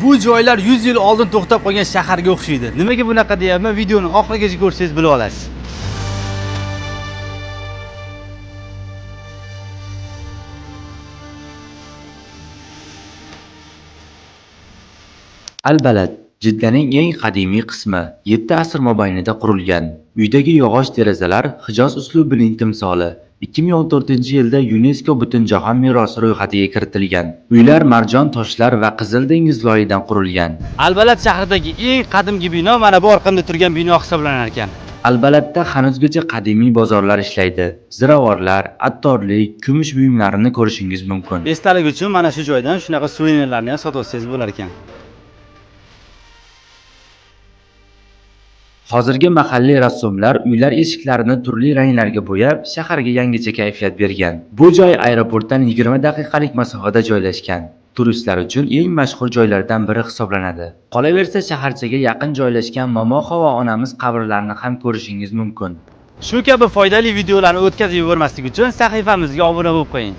Bu joylar 100 yil oldin to'xtab qolgan shaharga o'xshaydi. Nimaga bunaqa deyapman? Videoni oxirigacha ko'rsangiz bilib olasiz. Al-Balad Jiddaning eng qadimiy qismi 7 asr mobaynida qurilgan. Uydagi yog'och derazalar Hijoz uslubining timsoli. 2014-yilda UNESCO Butunjahon merosi ro'yxatiga kiritilgan. Uylar marjon toshlar va Qizil dengiz loyidan qurilgan. Al-Balad shahridagi eng qadimgi bino mana bu orqamda turgan bino hisoblanar ekan. Al-Baladda hanuzgacha qadimiy bozorlar ishlaydi. Ziravorlar, attorlik, kumush buyumlarini ko'rishingiz mumkin. Esdalik uchun mana shu joydan shunaqa suvenirlarni ham sotib olsangiz bo'lar ekan. Hozirgi mahalliy rassomlar uylar eshiklarini turli ranglarga bo'yab, shaharga yangicha kayfiyat bergan. Bu joy aeroportdan 20 daqiqalik masofada joylashgan. Turistlar uchun eng mashhur joylardan biri hisoblanadi. Qolaversa, shaharchaga yaqin joylashgan Momoxo va onamiz qabrlarini ham ko'rishingiz mumkin. Shu kabi foydali videolarni o'tkazib yubormaslik uchun sahifamizga obuna bo'lib qo'ying.